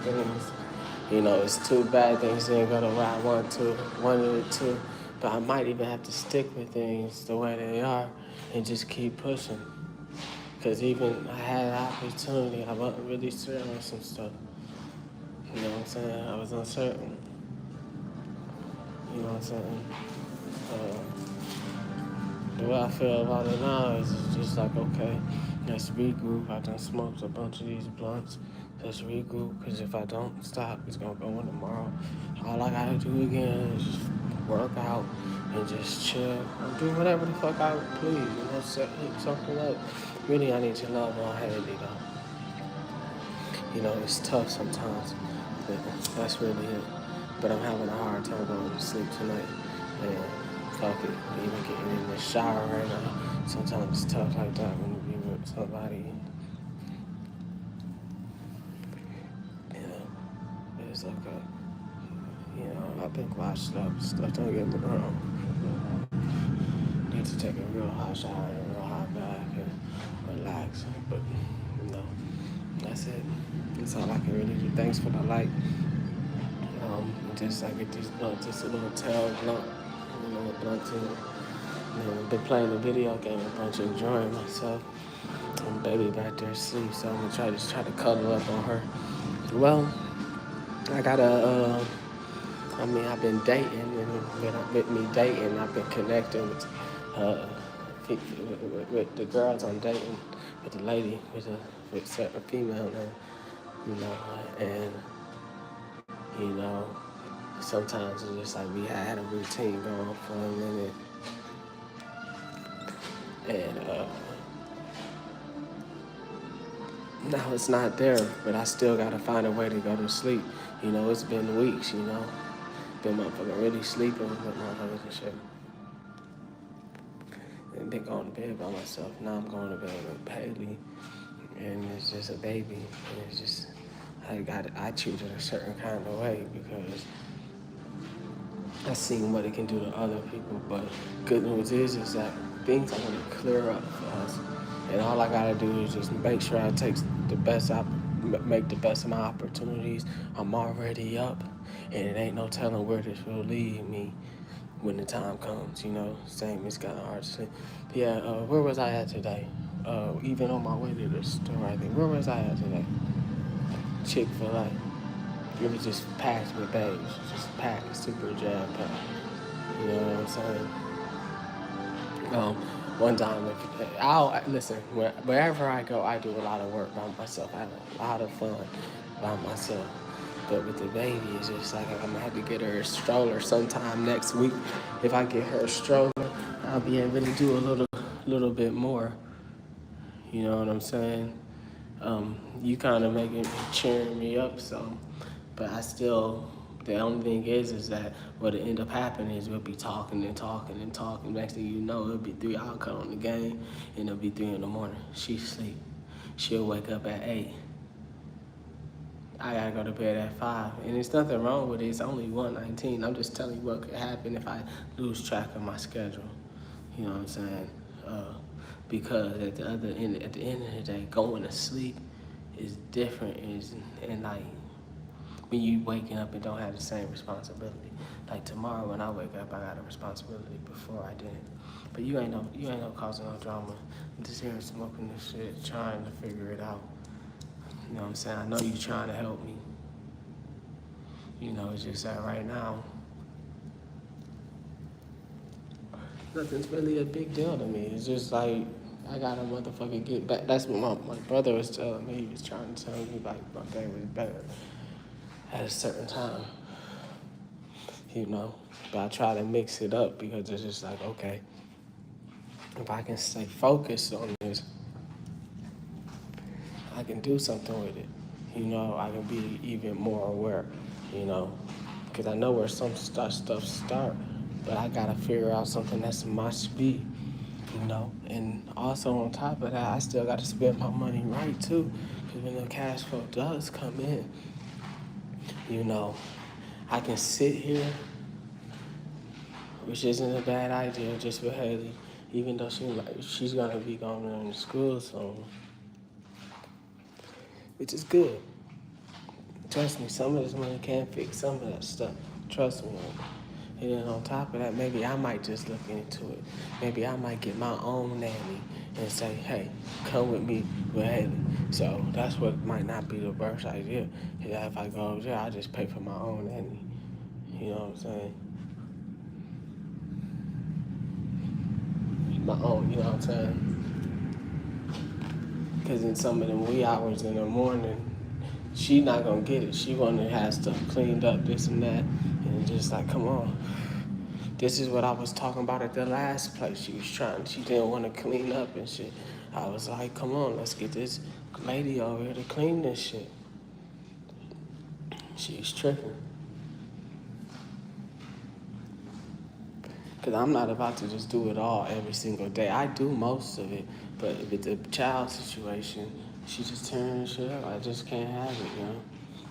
things. You know, it's too bad things didn't go the way I wanted it to. But I might even have to stick with things the way they are and just keep pushing. Because even I had an opportunity, I wasn't really certain on some stuff. You know what I'm saying? I was uncertain. You know what I'm saying? The way I feel about it now is just like, okay, let's regroup. I done smoked a bunch of these blunts. Let's regroup, because if I don't stop, it's going to go in tomorrow. All I got to do again is just work out and just chill. Or do whatever the fuck I please, you know, set something up. Really, I need your love on heavy, though. You know, it's tough sometimes, but that's really it. But I'm having a hard time going to sleep tonight. And fuck it, even getting in the shower right now. Sometimes it's tough like that when you be with somebody. You know, it's okay. You know, I've been washed up. Stuff don't get me wrong. Need to take a real hot shower and a real hot bath and relax. But, you know, that's it. That's all I can really do. Thanks for the light. Just I get this blunt, just a little tail blunt, you know, blunt too. You know, I've been playing the video game a bunch, enjoying myself. And baby back there asleep, so I'm gonna try to cuddle up on her. Well, I gotta. I've been dating, and with me dating, I've been connecting uh, with the girls I'm dating, with the lady, with certain female now, you know, and you know. Sometimes it's just like we had a routine going for a minute, and now it's not there, but I still gotta find a way to go to sleep. You know, it's been weeks, you know, been motherfucking really sleeping with motherfuckers and shit, and been going to bed by myself. Now I'm going to bed with Haley, and it's just a baby, and it's just, I treat it a certain kind of way because I've seen what it can do to other people, but good news is that things are going to clear up for us. And all I got to do is just make sure I make the best of my opportunities. I'm already up, and it ain't no telling where this will lead me when the time comes, you know. Same, it's kind of hard to say. But yeah, where was I at today? Even on my way to the store, I think. Where was I at today? Chick-fil-A. It was just packed with bags, just packed, super jam-packed. You know what I'm saying? One time, listen. Wherever I go, I do a lot of work by myself. I have a lot of fun by myself. But with the baby, it's just like I'm gonna have to get her a stroller sometime next week. If I get her a stroller, I'll be able to do a little bit more. You know what I'm saying? You kind of cheering me up, so. But I still, the only thing is that what'll end up happening is we'll be talking and talking and talking. Next thing you know, it'll be 3. I'll cut on the game, and it'll be 3 in the morning. She's asleep. She'll wake up at 8. I gotta go to bed at 5, and there's nothing wrong with it. It's only 1:19. I'm just telling you what could happen if I lose track of my schedule. You know what I'm saying? Because at the end of the day, going to sleep is different. And like when you waking up and don't have the same responsibility. Like tomorrow when I wake up, I got a responsibility before I didn't. But you ain't no causing no drama. I'm just here smoking this shit, trying to figure it out. You know what I'm saying? I know you trying to help me. You know, it's just that right now, nothing's really a big deal to me. It's just like, I gotta motherfucking get back. That's what my brother was telling me. He was trying to tell me, like, my day was better at a certain time. You know? But I try to mix it up because it's just like, okay, if I can stay focused on this, I can do something with it. You know, I can be even more aware, you know, because I know where some stuff start, but I gotta figure out something that's my speed, you know. And also on top of that, I still gotta spend my money right too, because when the cash flow does come in, you know, I can sit here, which isn't a bad idea, just with Haley, even though she's gonna be going to school soon, which is good. Trust me, some of this money can fix some of that stuff. Trust me. And then on top of that, maybe I might just look into it. Maybe I might get my own nanny and say, hey, come with me with Haley. So that's what might not be the worst idea. Yeah, if I go over there, I just pay for my own nanny. You know what I'm saying? My own, you know what I'm saying? Because in some of them wee hours in the morning, she not gonna get it. She wanna have stuff cleaned up, this and that, and just like, come on. This is what I was talking about at the last place. She didn't want to clean up and shit. I was like, come on, let's get this lady over here to clean this shit. She's tripping. Because I'm not about to just do it all every single day. I do most of it, but with the child situation, she just tearing shit up. I just can't have it, you know?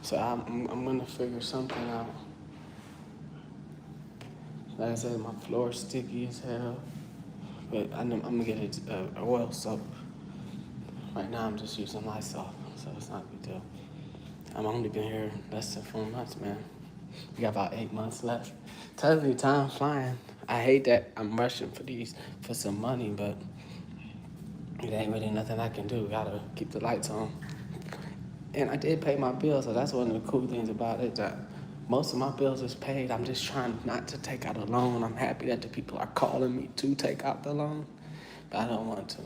So I'm going to figure something out. Like I said, my floor's sticky as hell. But I'm going to get a oil soap. Right now, I'm just using Lysol, so it's not a big deal. I've only been here less than 4 months, man. We got about 8 months left. Telling you, time's flying. I hate that I'm rushing for some money, but it ain't really nothing I can do. Gotta keep the lights on. And I did pay my bills, so that's one of the cool things about it. That most of my bills is paid. I'm just trying not to take out a loan. I'm happy that the people are calling me to take out the loan, but I don't want to.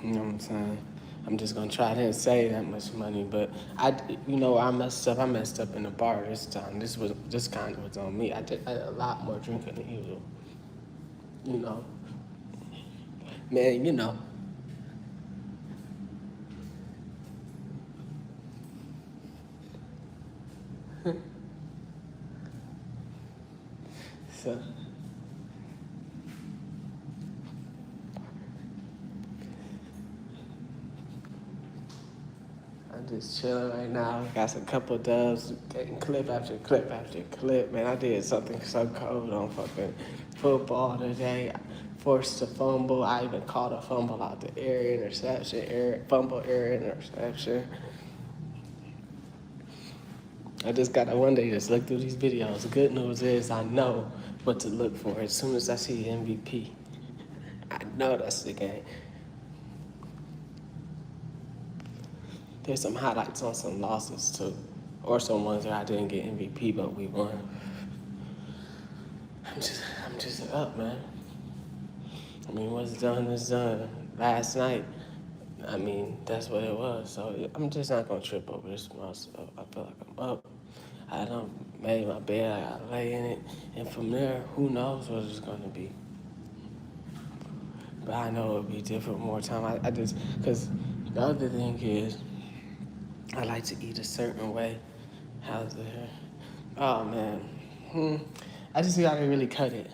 You know what I'm saying? I'm just gonna try to save that much money, but I messed up. I messed up in the bar this time. This kind of was on me. I did a lot more drinking than usual. You know, man. You know. So. I'm just chilling right now. Got a couple dubs, getting clip after clip after clip. Man, I did something so cold on fucking football today. Forced a fumble. I even caught a fumble out the air, fumble, interception. I just gotta one day just look through these videos. The good news is I know what to look for as soon as I see MVP. I know that's the game. There's some highlights on some losses too, or some ones that I didn't get MVP but we won. I'm just up, man. I mean, what's done is done. Last night, I mean, that's what it was. So I'm just not gonna trip over this myself. I feel like I'm up. I done made my bed. I gotta lay in it, and from there, who knows what it's gonna be. But I know it'll be different more time. I just, cause the other thing is, I like to eat a certain way. How's it? Oh man, I just gotta really cut it.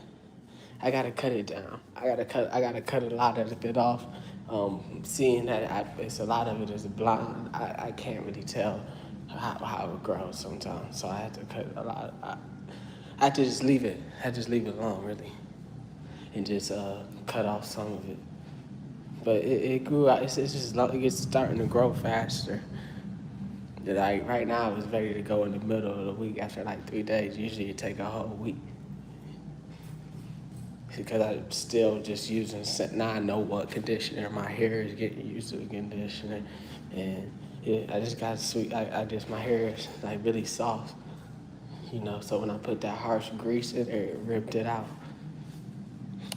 I gotta cut it down. I gotta cut a lot of it off. Seeing that it's a lot of it is blind, I can't really tell how it grows sometimes. So I have to cut a lot. I have to just leave it. I just leave it alone, really, and just cut off some of it. But it grew out. It's starting to grow faster. Like right now, it's ready to go in the middle of the week after like 3 days. Usually, it take a whole week because I'm still just using. Now I know what conditioner my hair is getting used to the conditioner, and I just got sweet. My hair is like really soft, you know. So when I put that harsh grease in there, it ripped it out.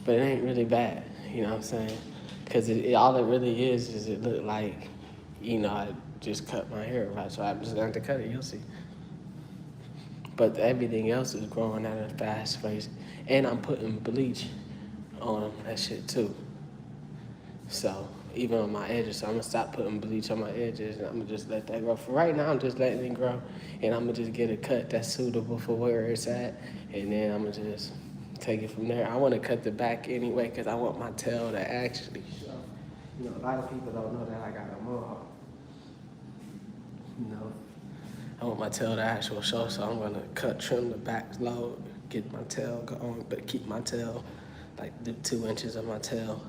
But it ain't really bad, you know what I'm saying? Because all it really is it look like, you know, I just cut my hair right. So I'm just going to cut it, you'll see. But everything else is growing at a fast pace. And I'm putting bleach on that shit too. So even on my edges, so I'm going to stop putting bleach on my edges and I'm going to just let that grow. For right now, I'm just letting it grow. And I'm going to just get a cut that's suitable for where it's at. And then I'm going to just take it from there. I want to cut the back anyway because I want my tail to actually show. You know, a lot of people don't know that I got a mohawk. You know, I want my tail to actually show, so I'm gonna trim the back low, get my tail going, but keep my tail like the 2 inches of my tail.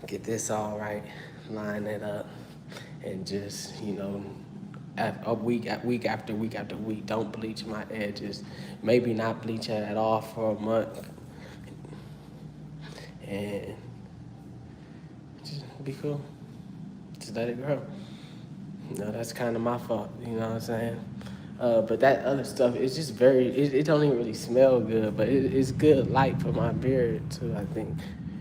get this all right, line it up, and just, a week after week after week, don't bleach my edges. Maybe not bleach it at all for a month, and just be cool. Just let it grow. That's kind of my fault. You know what I'm saying? But that other stuff, it's just it don't even really smell good, but it's good light for my beard too, I think.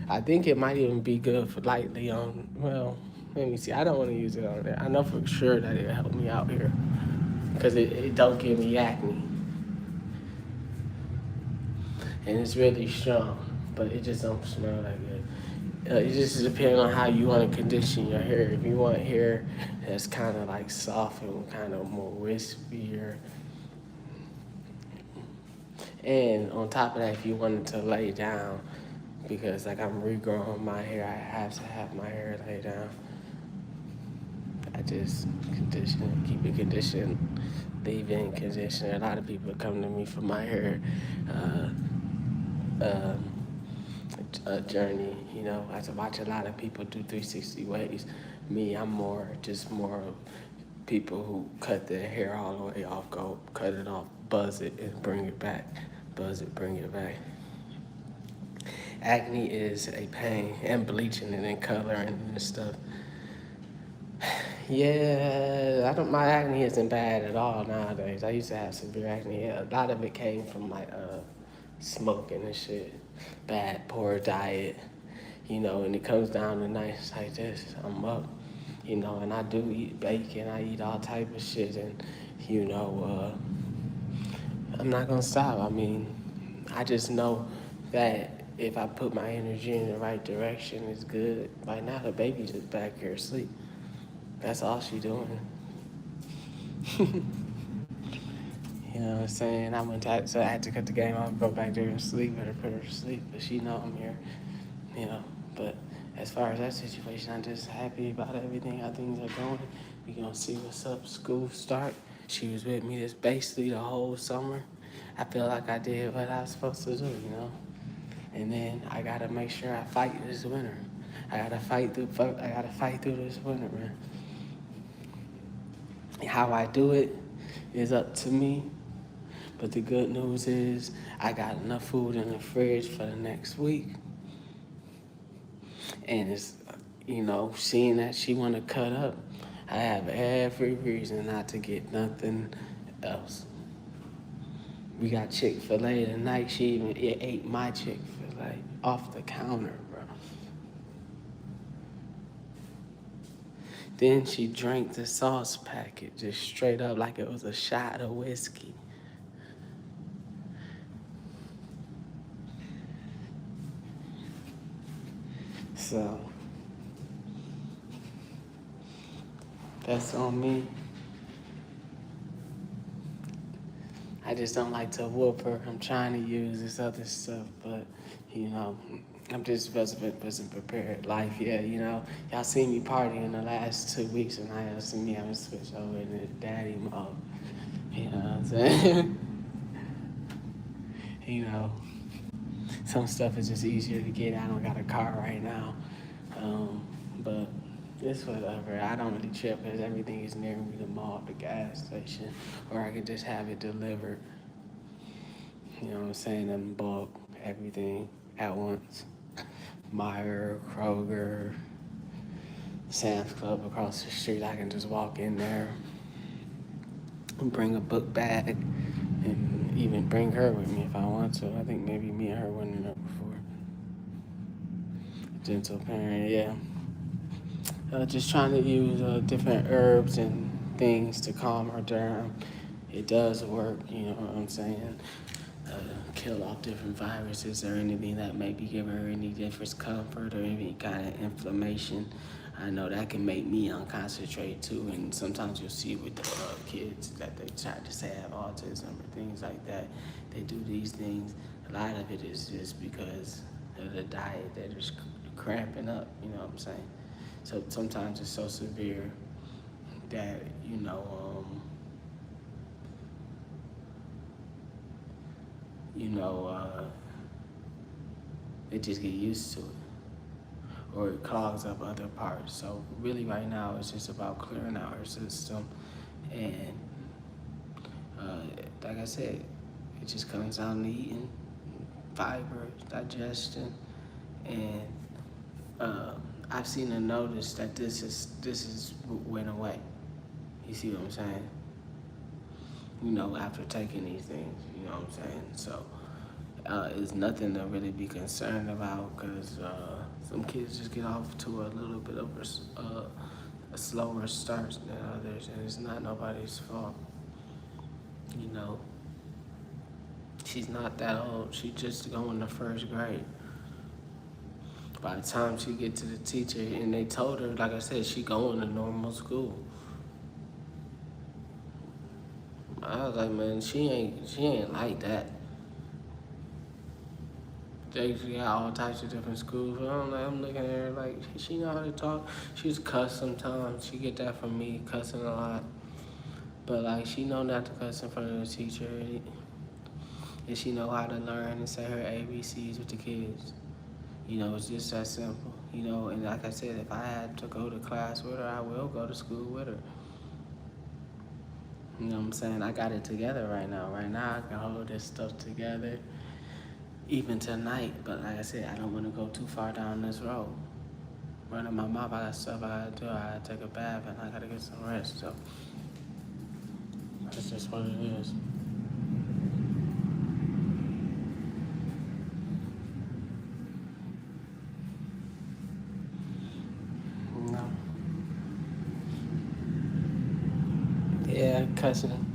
I think it might even be good for lightly on, well, let me see. I don't want to use it on there. I know for sure that it'll help me out here because it don't give me acne. And it's really strong, but it just don't smell that good. It just depends on how you want to condition your hair. If you want hair that's kind of like soft and kind of more wispier, and on top of that, if you wanted to lay down, because like I'm regrowing my hair, I have to have my hair lay down. I just condition it, keep it conditioned, leave it in conditioner. A lot of people come to me for my hair uh, journey. I have to watch a lot of people do 360 waves. Me, I'm more of people who cut their hair all the way off, go cut it off, buzz it, and bring it back. Buzz it, bring it back. Acne is a pain, and bleaching it and coloring and stuff. Yeah, I don't. My acne isn't bad at all nowadays. I used to have severe acne. Yeah, a lot of it came from like smoking and shit, bad poor diet. And it comes down to nights like this. I'm up, and I do eat bacon. I eat all type of shit, and I'm not gonna stop. I mean, I just know that if I put my energy in the right direction, it's good. By now, the baby just back here asleep. That's all she doing. You know what I'm saying? So I had to cut the game off, go back there and sleep, or put her to sleep, but she know I'm here. You know, but as far as that situation, I'm just happy about everything, how things are going. We gonna see what's up. School start. She was with me this basically the whole summer. I feel like I did what I was supposed to do. And then I gotta make sure I fight this winter. I gotta fight through this winter, man. How I do it is up to me. But the good news is I got enough food in the fridge for the next week. And it's, seeing that she want to cut up, I have every reason not to get nothing else. We got Chick-fil-A tonight. She even ate my Chick-fil-A off the counter, bro. Then she drank the sauce packet just straight up like it was a shot of whiskey. So that's on me. I just don't like to whoop her. I'm trying to use this other stuff, but I'm just wasn't prepared. Life, yeah, y'all seen me partying the last 2 weeks, and I see me having to switch over into daddy mode. You know what I'm saying? you know, some stuff is just easier to get. I don't got a car right now, but it's whatever. I don't really trip because everything is near me, the mall, the gas station, or I can just have it delivered. You know what I'm saying? In bulk, everything at once. Meijer, Kroger, Sam's Club across the street. I can just walk in there and bring a book bag and even bring her with me if I want to. I think maybe me and her went in there before. Gentle parent, yeah. Just trying to use different herbs and things to calm her down. It does work, you know what I'm saying? Kill off different viruses or anything that may be giving her any discomfort or any kind of inflammation. I know that can make me unconcentrate too, and sometimes you'll see with the kids that they try to say have autism or things like that. They do these things. A lot of it is just because of the diet. They're just cramping up, you know what I'm saying? So sometimes it's so severe that, they just get used to it. or it clogs up other parts. So really right now it's just about clearing out her system. And uh, like I said, it just comes down to eating, fiber, digestion, and uh, I've seen and noticed that this is went away. You see what I'm saying? After taking these things, you know what I'm saying? So it's nothing to really be concerned about because some kids just get off to a little bit of a slower start than others, and it's not nobody's fault. You know, she's not that old. She just going to first grade. By the time she get to the teacher, and they told her, like I said, she going to normal school. I was like, man, she ain't like that. They got all types of different schools. But I'm looking at her like she know how to talk. She's cuss sometimes. She get that from me, cussing a lot. But like she know not to cuss in front of the teacher, and she know how to learn and say her ABCs with the kids. It's just that simple. And like I said, if I had to go to class with her, I will go to school with her. You know what I'm saying? I got it together right now. Right now, I can hold this stuff together, even tonight. But like I said, I don't want to go too far down this road. Running my mouth, I got stuff I gotta do. I gotta take a bath and I gotta get some rest. So that's just what it is. No. Yeah, cussing.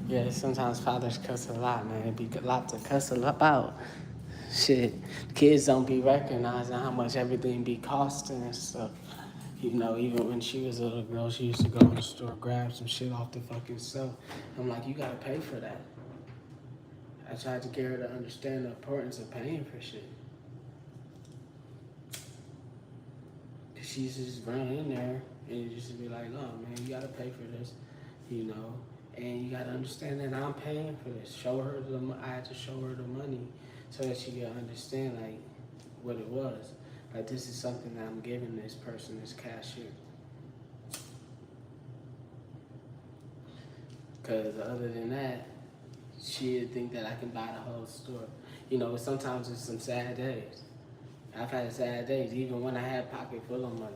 Yeah, sometimes fathers cuss a lot, man. It be a lot to cuss about. Shit, kids don't be recognizing how much everything be costing and stuff. Even when she was a little girl, she used to go in the store, grab some shit off the fucking shelf. I'm like, you gotta pay for that. I tried to get her to understand the importance of paying for shit. Cause she used to just run in there and it used to be like, oh man, you gotta pay for this, and you gotta understand that I'm paying for this. I had to show her the money so that she could understand like what it was. Like this is something that I'm giving this person, this cashier. Cause other than that, she'd think that I can buy the whole store. Sometimes it's some sad days. I've had sad days, even when I had a pocket full of money.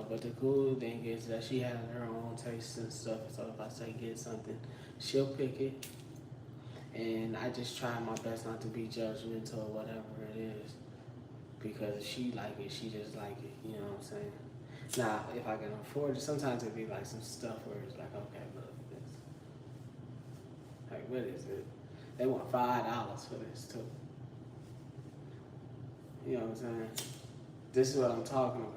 But the cool thing is that she has her own tastes and stuff. So if I say get something, she'll pick it. And I just try my best not to be judgmental or whatever it is. Because if she like it, she just like it. You know what I'm saying? Now, if I can afford it, sometimes it'd be like some stuff where it's like, okay, look, this. Like, what is it? They want $5 for this too. You know what I'm saying? This is what I'm talking about.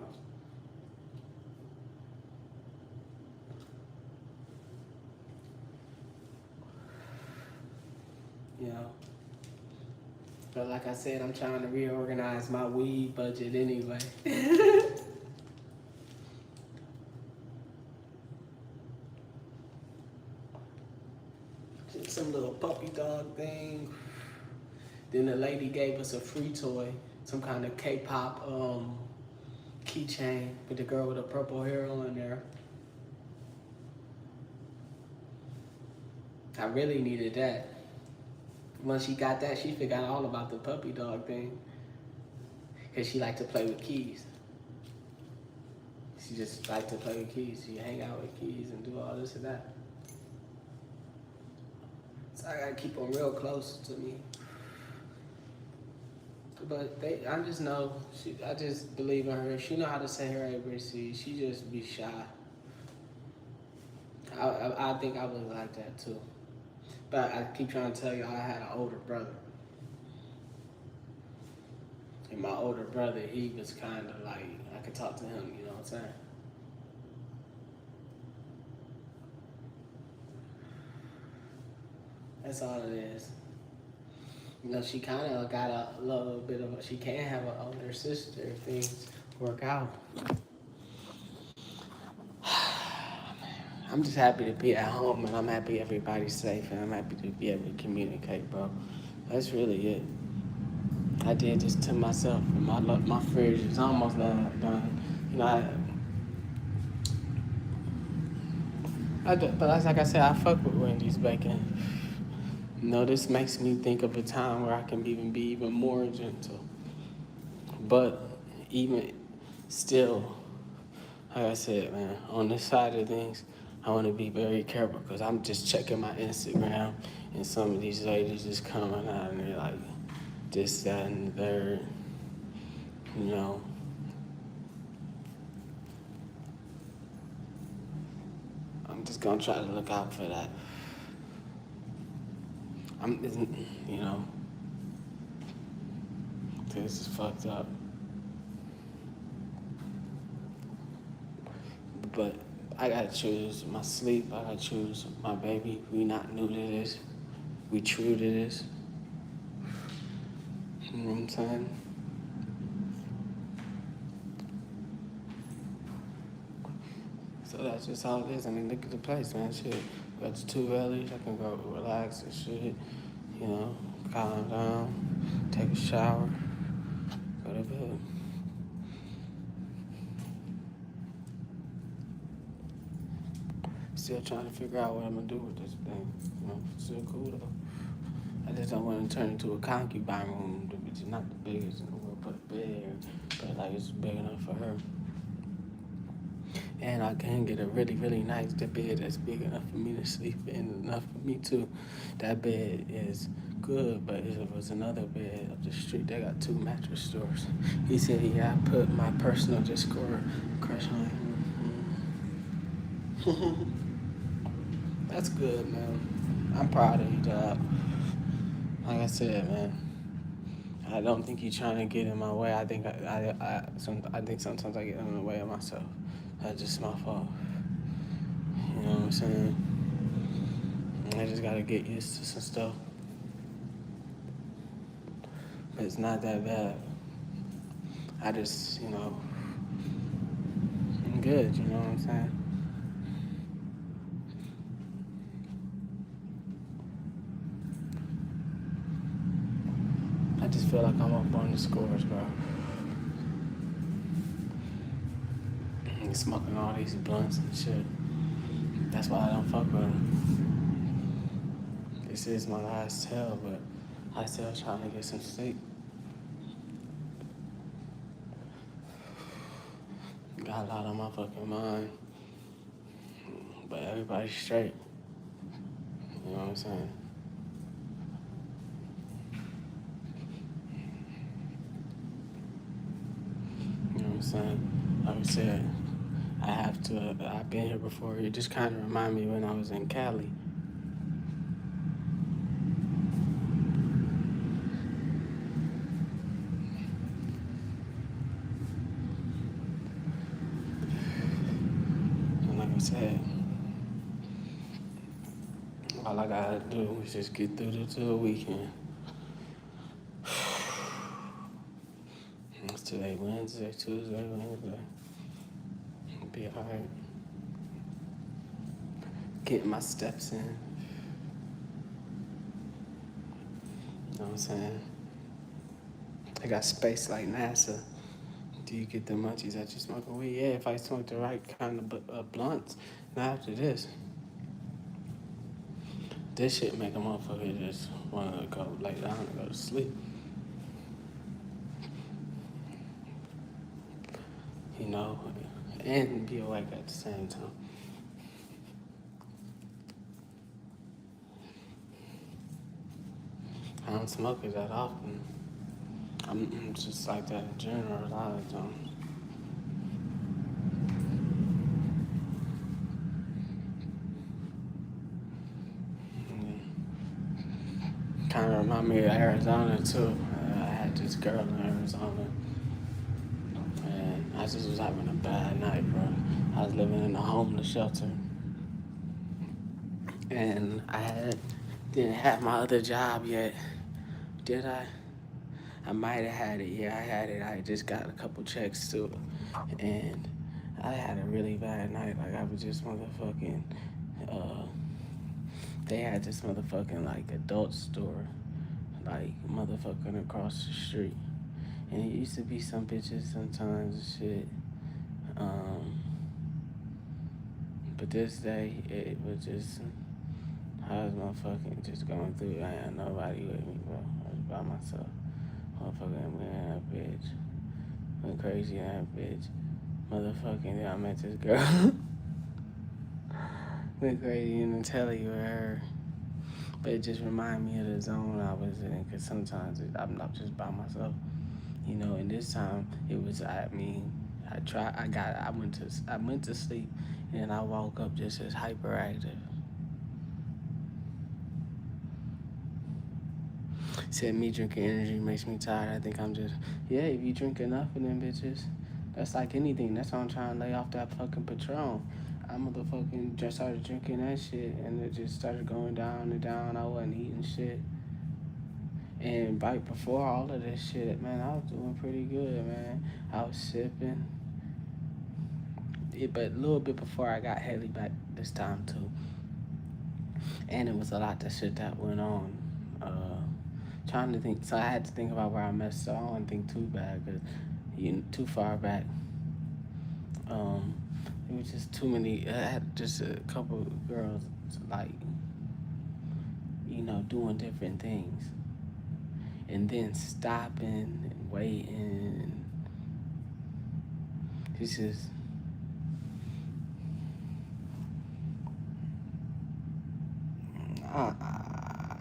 But like I said, I'm trying to reorganize my weed budget anyway. Some little puppy dog thing. Then the lady gave us a free toy, some kind of K-pop keychain with the girl with the purple hair on there. I really needed that. Once she got that, she forgot all about the puppy dog thing. Because she liked to play with keys. She just liked to play with keys. She hang out with keys and do all this and that. So I gotta keep them real close to me. But I just know, I just believe in her. She know how to say her ABC. She just be shy. I think I was like that too. But I keep trying to tell you, I had an older brother. And my older brother, he was kind of like, I could talk to him, you know what I'm saying? That's all it is. She kind of got a little bit of, she can have an older sister if things work out. I'm just happy to be at home, and I'm happy everybody's safe, and I'm happy to be able to communicate, bro. That's really it. I did this to myself. My fridge is almost done. You know, but like I said, I fuck with Wendy's bacon. You know, this makes me think of a time where I can even be even more gentle. But even still, like I said, man, on this side of things, I want to be very careful because I'm just checking my Instagram and some of these ladies just coming out and they're like this, that, and the third, you know. I'm just gonna try to look out for that. You know, this is fucked up. But I gotta choose my sleep. I gotta choose my baby. We not new to this. We true to this. You know what I'm saying? So that's just how it is. I mean, look at the place, man. Shit. Got the two bellies. I can go relax and shit. You know, calm down, take a shower, go to bed. Still trying to figure out what I'm gonna do with this thing. You know, still cool though. I just don't want to turn into a concubine room, which is not the biggest in the world, put a bed, but like it's big enough for her. And I can get a really, really nice bed that's big enough for me to sleep in, enough for me too. That bed is good, but if it was another bed up the street, they got 2 mattress stores. He said, yeah, I put my personal Discord crush on him. That's good, man. I'm proud of you, dog. Like I said, man, I don't think you're trying to get in my way. I think I think sometimes I get in the way of myself. That's just my fault. You know what I'm saying? I just gotta get used to some stuff. But it's not that bad. I just, you know, I'm good, you know what I'm saying? I just feel like I'm up on the scores, bro. And smoking all these blunts and shit. That's why I don't fuck with them. This is my last tell, but I still trying to get some sleep. Got a lot on my fucking mind. But everybody's straight. You know what I'm saying? You know what I'm saying? Like I said, I've been here before. It just kind of remind me when I was in Cali. And like I said, all I gotta do is just get through to the weekend. It's today, Wednesday, Tuesday, Wednesday. It'll be alright. Getting my steps in. You know what I'm saying? I got space like NASA. Do you get the munchies that you smoke weed? Yeah, if I smoke the right kind of blunts. Now after this shit make a motherfucker just wanna go lay down and go to sleep. You know, and be awake at the same time. I don't smoke it that often. I'm just like that in general a lot of times. Kind of remind me of Arizona too. I had this girl in Arizona, and I just was having a bad night, bro. I was living in a homeless shelter, and didn't have my other job yet. Did I? I might have had it. Yeah, I had it. I just got a couple checks too, and I had a really bad night. Like I was just motherfucking. They had this motherfucking like adult store, like motherfucking across the street. And it used to be some bitches sometimes and shit. Um, but this day it was just I was motherfucking just going through. I had nobody with me, bro. I was by myself. Motherfucking went in that bitch. Went crazy in that bitch. Motherfucking, yeah, I met this girl. Went crazy in the telly with her. But it just reminded me of the zone I was in. Because sometimes I'm not just by myself. You know, and this time it was, I went to sleep and I woke up just as hyperactive. Said me drinking energy makes me tired. I think I'm just, yeah, if you drink enough of them bitches, that's like anything. That's why I'm trying to lay off that fucking Patron. I motherfucking just started drinking that shit and it just started going down and down. I wasn't eating shit. And right before all of this shit, man, I was doing pretty good, man. I was sipping. But a little bit before I got Haley back this time too. And it was a lot of shit that went on. Trying to think, so I had to think about where I messed up. I don't want to think too bad because too far back. It was just too many. I had just a couple of girls like, doing different things, and then stopping and waiting. It's just.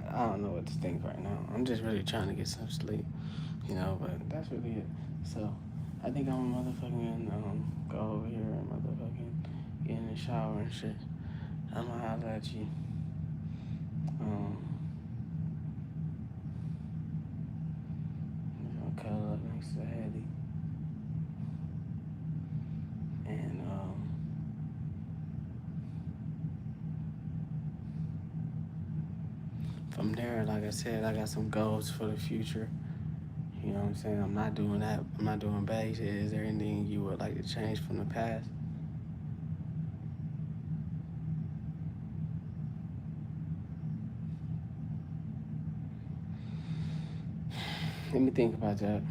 I don't know what to think right now. I'm just really trying to get some sleep, but that's really it. So, I think I'm motherfucking go over here and motherfucking get in the shower and shit. I'm gonna holler at you. I'm gonna cuddle up next to Hattie. And, from there, like I said, I got some goals for the future. You know what I'm saying? I'm not doing that. I'm not doing bad shit. Is there anything you would like to change from the past? Let me think about that.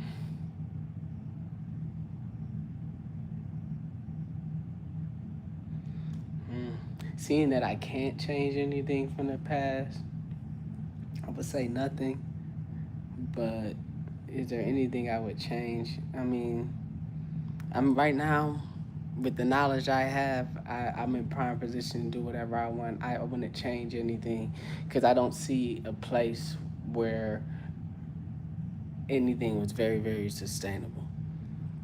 Seeing that I can't change anything from the past, I would say nothing. But is there anything I would change? I mean, I'm right now with the knowledge I have. I'm in prime position to do whatever I want. I wouldn't change anything because I don't see a place where anything was very, very sustainable.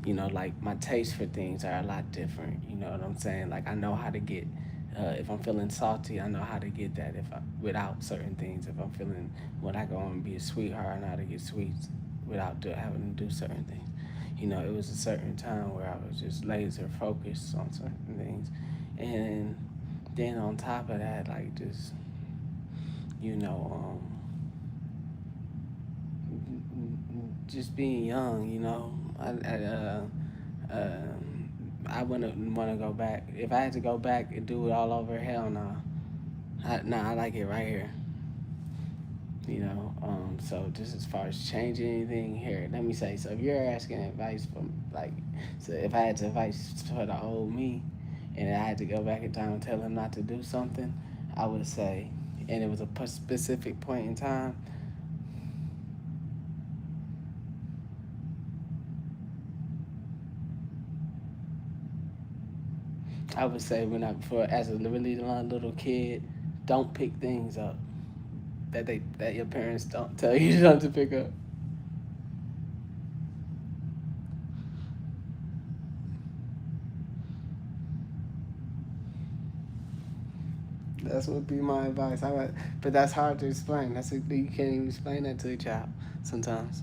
Like my taste for things are a lot different. You know what I'm saying? Like I know how to get. If I'm feeling salty, I know how to get that. Without certain things, if I'm feeling when I go and be a sweetheart, I know how to get sweets without having to do certain things. It was a certain time where I was just laser focused on certain things, and then on top of that, like just you know, just being young. I wouldn't want to go back. If I had to go back and do it all over, hell no. I like it right here. So just as far as changing anything here, let me say, so if you're asking advice from, like, so if I had to advice for the old me and I had to go back in time and tell him not to do something, I would say, and it was a specific point in time, I would say as a really little kid, don't pick things up that your parents don't tell you not to pick up. That's what would be my advice. But that's hard to explain. You can't even explain that to a child sometimes.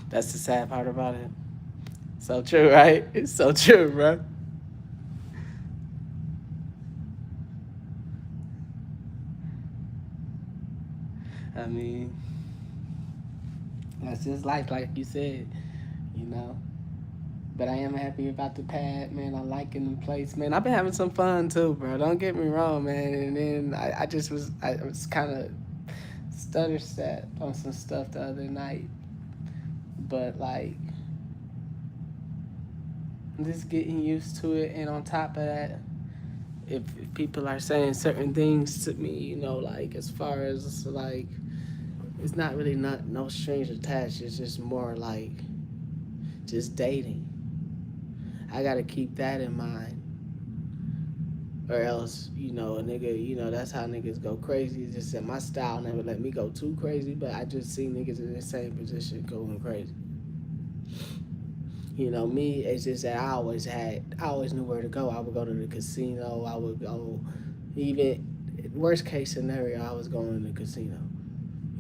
That's the sad part about it. So true, right? It's so true, bro. I mean, that's just life, like you said, you know. But I am happy about the pad, man. I liking the place, man. I've been having some fun too, bro. Don't get me wrong, man. And then I was kind of stutter step on some stuff the other night, but like just getting used to it. And on top of that, if people are saying certain things to me, you know, like as far as like it's not really not no strings attached. It's just more like just dating. I gotta keep that in mind, or else you know a nigga. You know that's how niggas go crazy. It's just that my style never let me go too crazy, but I just see niggas in the same position going crazy. You know me, it's just that I always knew where to go. I would go to the casino. I would go, even worst case scenario, I was going to the casino.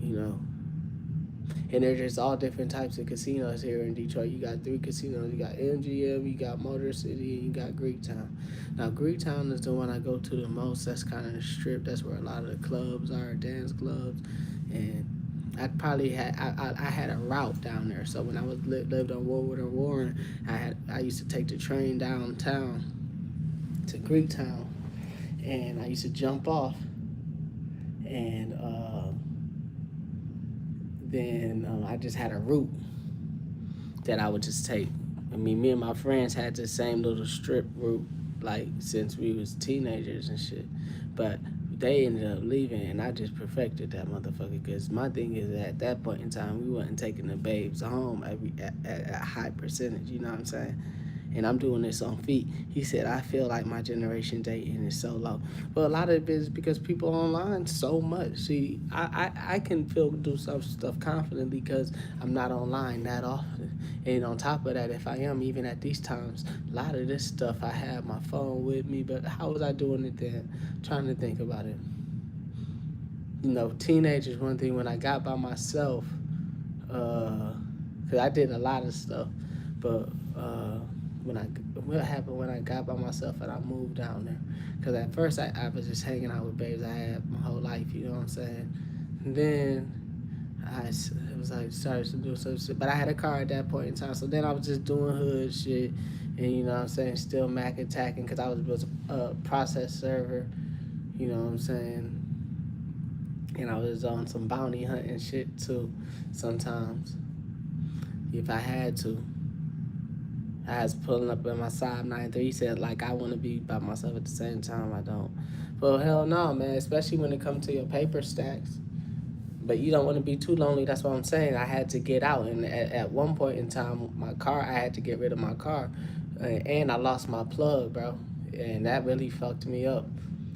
You know, and there's just all different types of casinos here in Detroit. You got 3 casinos. You got MGM, you got Motor City, and you got Greektown. Now, Greektown is the one I go to the most. That's kind of the strip. That's where a lot of the clubs are, dance clubs. And I had a route down there. So when I was lived on Woodward or Warren, I used to take the train downtown to Greektown, and I used to jump off, and then I just had a route that I would just take. I mean, me and my friends had the same little strip route, like since we was teenagers and shit. But they ended up leaving, and I just perfected that motherfucker. Because my thing is, at that point in time, we wasn't taking the babes home at a high percentage. You know what I'm saying? And I'm doing this on feet. He said, I feel like my generation dating is so low. But a lot of it is because people online so much. See, I can do some stuff confidently because I'm not online that often. And on top of that, if I am, even at these times, a lot of this stuff I have my phone with me. But how was I doing it then? Trying to think about it. You know, teenagers, one thing, when I got by myself, because I did a lot of stuff, but what happened when I got by myself and I moved down there? Because at first I was just hanging out with babes I had my whole life, you know what I'm saying? And then it was like started to do some shit, but I had a car at that point in time. So then I was just doing hood shit, and you know what I'm saying, still Mac attacking because I was a process server, you know what I'm saying? And I was on some bounty hunting shit too sometimes, if I had to. I was pulling up in my Saab 93. He said, like, I want to be by myself at the same time. I don't. Well, hell no, man, especially when it comes to your paper stacks. But you don't want to be too lonely. That's what I'm saying. I had to get out. And at one point in time, I had to get rid of my car. And I lost my plug, bro. And that really fucked me up.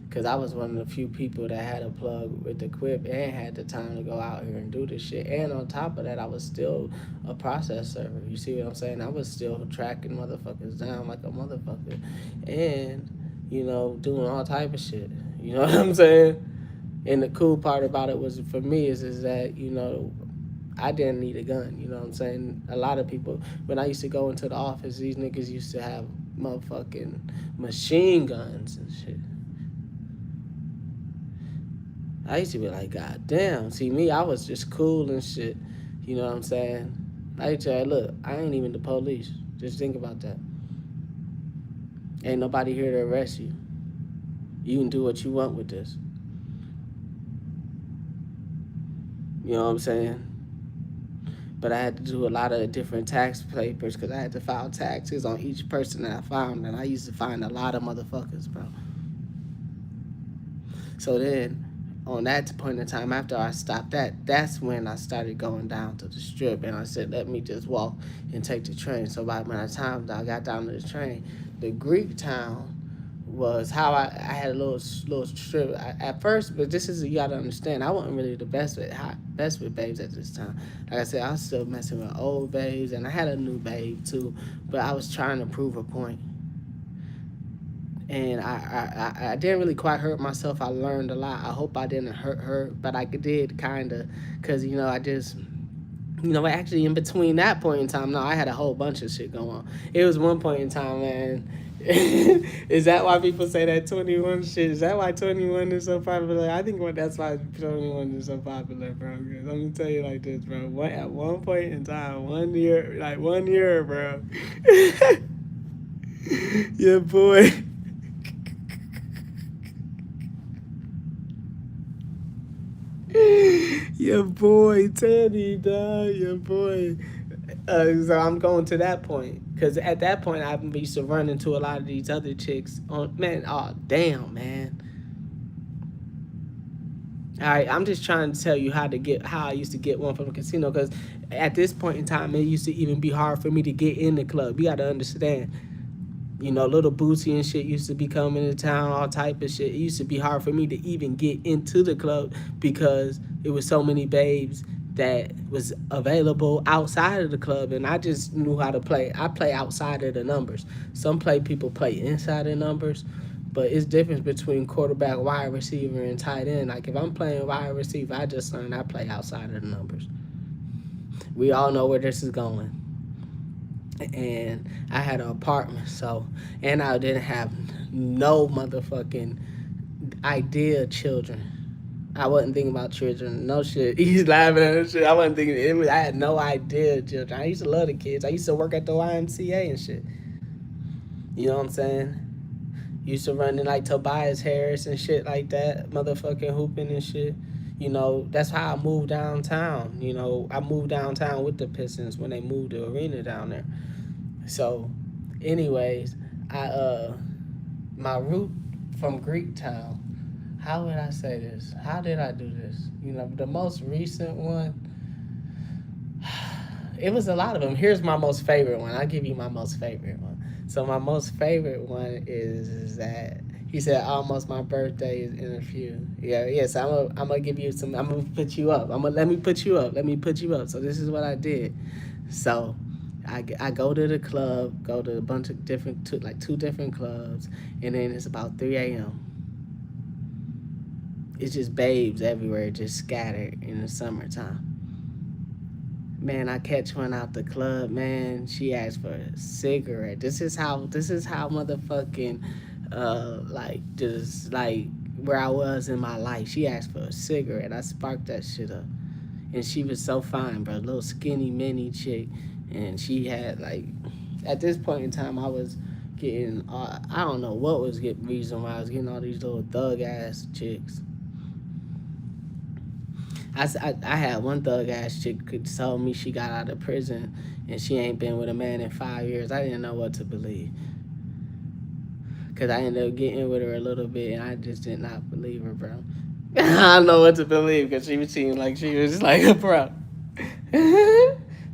Because I was one of the few people that had a plug with the Quip and had the time to go out here and do this shit. And on top of that, I was still a process server. You see what I'm saying? I was still tracking motherfuckers down like a motherfucker. And, you know, doing all type of shit. You know what I'm saying? And the cool part about it was, for me, is that, you know, I didn't need a gun. You know what I'm saying? A lot of people, when I used to go into the office, these niggas used to have motherfucking machine guns and shit. I used to be like, God damn. See, me, I was just cool and shit. You know what I'm saying? I used to say, look, I ain't even the police. Just think about that. Ain't nobody here to arrest you. You can do what you want with this. You know what I'm saying? But I had to do a lot of different tax papers because I had to file taxes on each person that I found. And I used to find a lot of motherfuckers, bro. So then, on that point in time, after I stopped that's when I started going down to the strip, and I said, let me just walk and take the train. So by the time I got down to the train, the Greektown was how I had a little strip at first. But this is, you gotta understand, I wasn't really the best with babes at this time. Like I said, I was still messing with old babes, and I had a new babe too, but I was trying to prove a point. And I didn't really quite hurt myself. I learned a lot. I hope I didn't hurt her, but I did kind of, because, you know, I just, you know, actually in between that point in time, no, I had a whole bunch of shit going on. It was one point in time, man. Is that why people say that 21 shit? Is that why 21 is so popular? I think that's why 21 is so popular, bro. Cause let me tell you like this, bro. At one point in time, 1 year, bro. Yeah, boy. Your boy Teddy, dog. Your boy. So I'm going to that point because at that point I used to run into a lot of these other chicks. On man, oh damn, man. All right, I'm just trying to tell you how I used to get one from the casino because at this point in time it used to even be hard for me to get in the club. You got to understand. Little Bootsy and shit used to be coming to town, all type of shit. It used to be hard for me to even get into the club because it was so many babes that was available outside of the club, and I just knew how to play. I play outside of the numbers. People play inside the numbers, but it's difference between quarterback, wide receiver, and tight end. Like if I'm playing wide receiver, I just learned I play outside of the numbers. We all know where this is going. And I had an apartment, and I didn't have no motherfucking idea of children. I wasn't thinking about children, no shit. He's laughing at shit. I wasn't thinking. I had no idea of children. I used to love the kids. I used to work at the YMCA and shit. You know what I'm saying? Used to run in like Tobias Harris and shit like that, motherfucking hooping and shit. That's how I moved downtown. I moved downtown with the Pistons when they moved the arena down there. So, anyways, my route from Greektown. How would I say this? How did I do this? The most recent one. It was a lot of them. Here's my most favorite one. I'll give you my most favorite one. So my most favorite one is that he said almost my birthday is in a few. Yeah. So I'm gonna give you some. I'm gonna put you up. Let me put you up. So this is what I did. So I go to the club, go to a bunch of two different clubs, and then it's about 3 a.m. It's just babes everywhere, just scattered in the summertime. Man, I catch one out the club, man. She asked for a cigarette. This is how motherfucking just like where I was in my life. She asked for a cigarette. I sparked that shit up. And she was so fine, bro. Little skinny mini chick. And she had at this point in time I was getting I don't know what was the reason why I was getting all these little thug ass chicks. I had one thug ass chick who told me she got out of prison and she ain't been with a man in 5 years. I didn't know what to believe. Because I ended up getting with her a little bit and I just did not believe her, bro. I don't know what to believe because she seemed like she was just like, bro.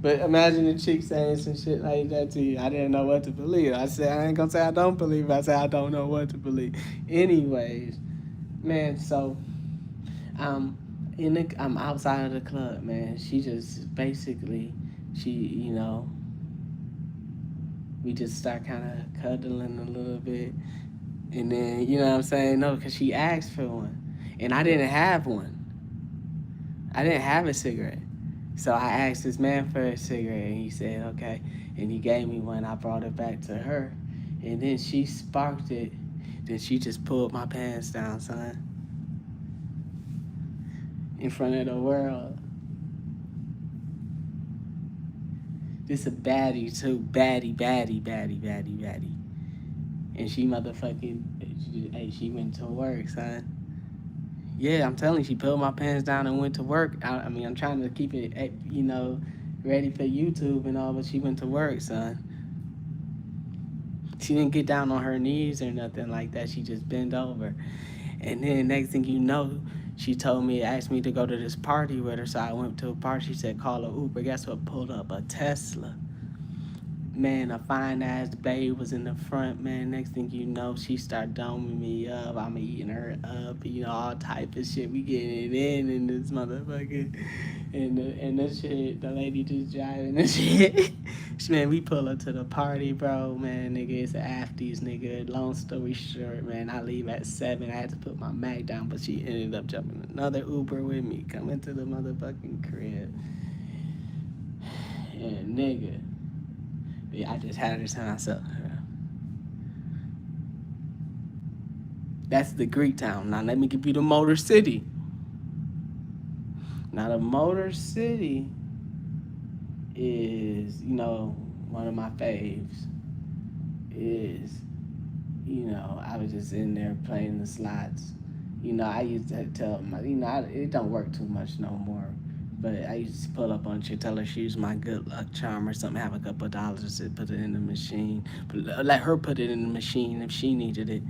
But imagine the chick saying some shit like that to you. I didn't know what to believe. I said, I ain't gonna say I don't believe. I said, I don't know what to believe. Anyways, man, so I'm outside of the club, man. She just basically, we just start kind of cuddling a little bit. And then, you know what I'm saying? No, because she asked for one. And I didn't have one. I didn't have a cigarette. So I asked this man for a cigarette, and he said, okay. And he gave me one. I brought it back to her. And then she sparked it. Then she just pulled my pants down, son. In front of the world. This a baddie, too. Baddie. And she motherfucking, she went to work, son. Yeah, I'm telling you, she pulled my pants down and went to work. I'm trying to keep it, ready for YouTube and all, but she went to work, son. She didn't get down on her knees or nothing like that. She just bent over. And then next thing you know, she asked me to go to this party with her. So I went to a party. She said, call an Uber. Guess what? Pulled up a Tesla. Man, a fine ass babe was in the front, man. Next thing you know, she started doming me up. I'm eating her up, all type of shit. We getting it in this motherfucker. And this shit, the lady just driving this shit. Man, we pull up to the party, bro. Man, nigga, it's an afties, nigga. Long story short, man, I leave at 7. I had to put my Mac down, but she ended up jumping another Uber with me, coming to the motherfucking crib. And nigga, I just had her to myself. That's the Greektown. Now let me give you the Motor City. Now the Motor City is, one of my faves. Is, I was just in there playing the slots. I used to tell my, it don't work too much no more. But I used to pull up on her, tell her she used my good luck charm or something, have a couple of dollars to put it in the machine. Let her put it in the machine if she needed it.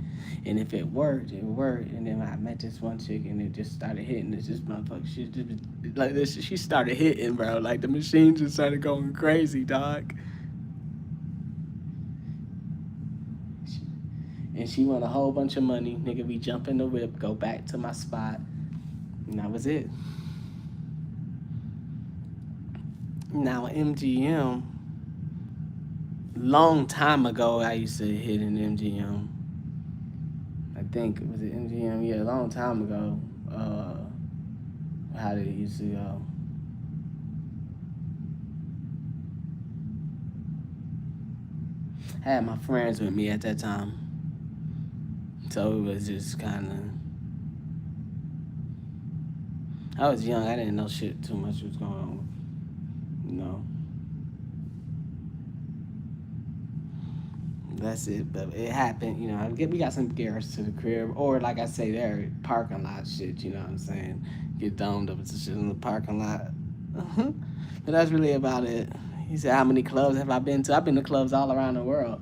And if it worked, it worked. And then I met this one chick and it just started hitting. It's just motherfucker. She just like this. She started hitting, bro. Like the machine just started going crazy, dog. And she won a whole bunch of money. Nigga, we jump in the whip, go back to my spot. And that was it. Now, MGM, long time ago, I used to hit an MGM. I think, was it MGM? Yeah, a long time ago. How did it used to go? I had my friends with me at that time. So it was just kind of. I was young. I didn't know shit too much was going on. You know. That's it. But it happened. You know, we got some gears to the crib. Or, like I say, there, parking lot shit. You know what I'm saying? Get domed up with shit in the parking lot. But that's really about it. He said, how many clubs have I been to? I've been to clubs all around the world.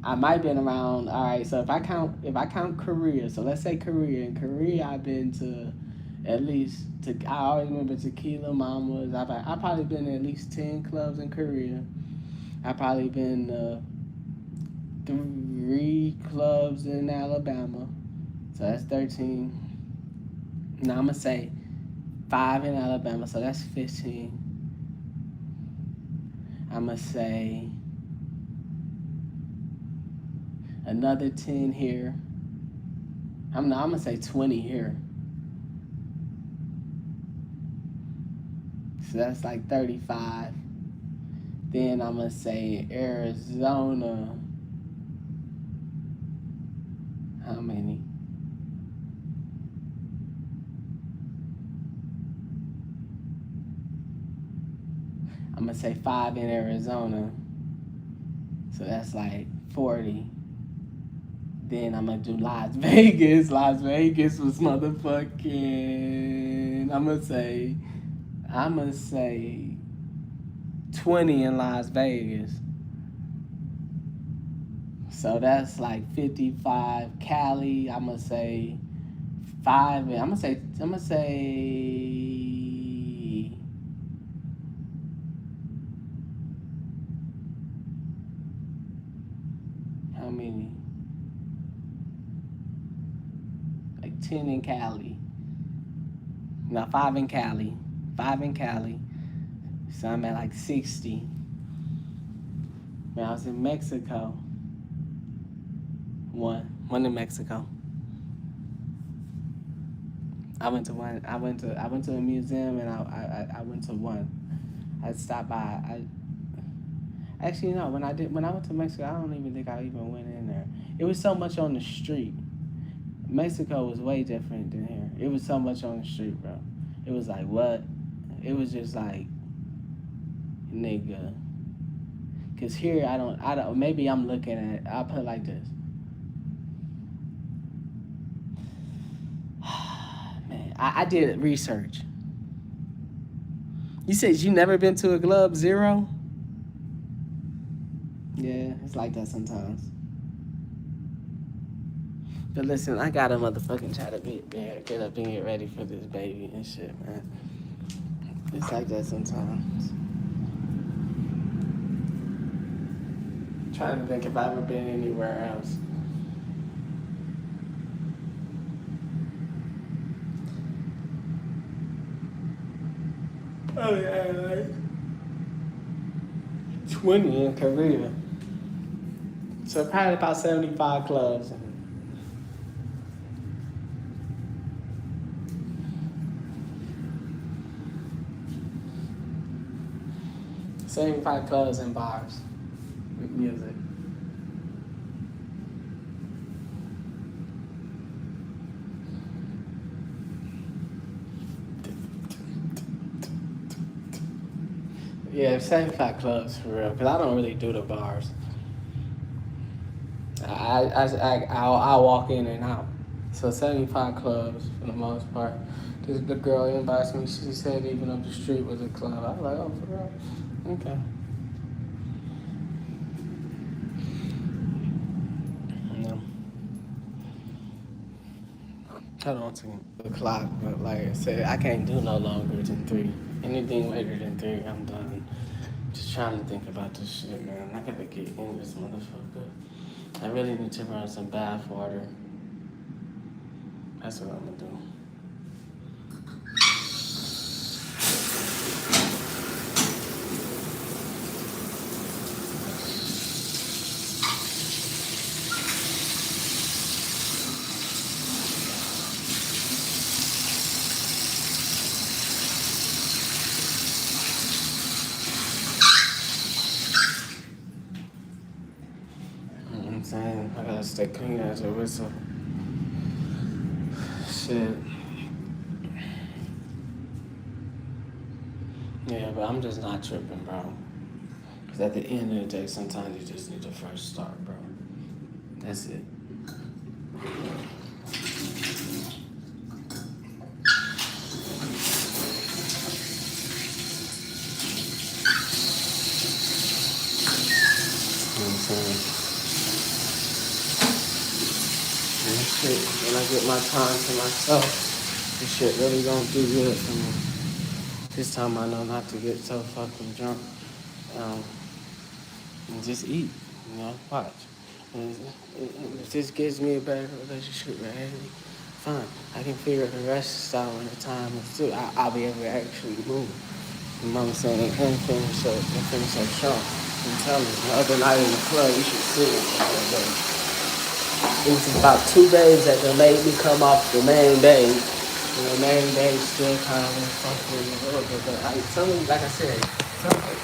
I might have been around. All right, so if I count Korea, so let's say Korea. In Korea, I've been to at least I always remember Tequila Mamas. I've probably been to at least 10 clubs in Korea. I've probably been to 3 clubs in Alabama, so that's 13. Now I'm gonna say 5 in Alabama, so that's 15. I'm gonna say another 10 here. I'm gonna say 20 here. So that's like 35. Then I'm gonna say Arizona. How many? I'm gonna say 5 in Arizona. So that's like 40. Then I'm gonna do Las Vegas. Las Vegas was motherfucking. I'm gonna say 20 in Las Vegas. So that's like 55. Cali, I'm gonna say 5. I'm gonna say how many? Like 10 in Cali. No, 5 in Cali. 5 in Cali. So I'm at like 60. When I was in Mexico. One in Mexico. I went to one. I went to a museum and I went to one. I stopped by. Actually no. When I went to Mexico, I don't even think I even went in there. It was so much on the street. Mexico was way different than here. It was so much on the street, bro. It was like what? It was just like, nigga. Cause here I don't. Maybe I'm looking at. I'll put it like this. Man, I did research. You said you never been to a club, Zero? Yeah, it's like that sometimes. But listen, I gotta motherfucking try to get up and get ready for this baby and shit, man. It's like that sometimes. I'm trying to think if I've ever been anywhere else. Oh yeah, like 20 in Korea. So probably about 75 clubs. 75 clubs and bars with music. Yeah, 75 clubs for real, because I don't really do the bars. I'll walk in and out. So 75 clubs for the most part. The girl inboxed me. She said even up the street was a club. I was like, oh, for real? Okay. No. I don't see the clock, but like I said, I can't do no longer than 3. Anything later than 3, I'm done. Just trying to think about this shit, man. I gotta get in this motherfucker. I really need to run some bath water. That's what I'm gonna do. You know what I'm saying? I gotta stay clean as a whistle. Shit. Yeah, but I'm just not tripping, bro. Because at the end of the day, sometimes you just need a fresh start, bro. That's it. You know what I'm saying? And this shit, when I get my time to myself, this shit really gonna do good for me. This time I know not to get so fucking drunk. Um, and just eat, you know, watch. And if this gives me a better relationship with Haley, fine. I can figure the rest out when the time is due. I'll be able to actually move. You know what I'm saying? And finish up strong. I'm telling you, the other night in the club, you should see it. It was about 2 days that they made me come off the main day. And the main day still kind of fucking a little bit, but like I said,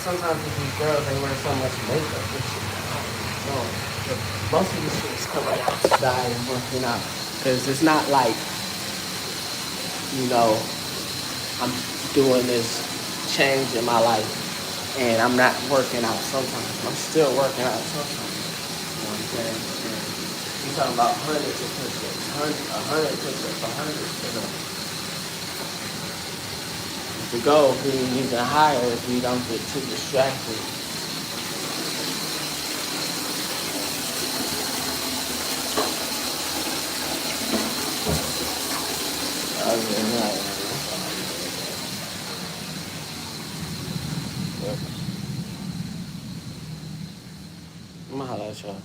sometimes with these girls they wear so much makeup and shit. No, but most of these shits come right outside and working out, cause it's not like, you know, I'm doing this change in my life and I'm not working out sometimes. I'm still working out sometimes. You know what I'm saying? And you talking about hundreds of push-ups, 100 push-ups, 100 push-ups. The goal being even higher if we don't get too distracted. Other than that, I'm gonna holler at y'all.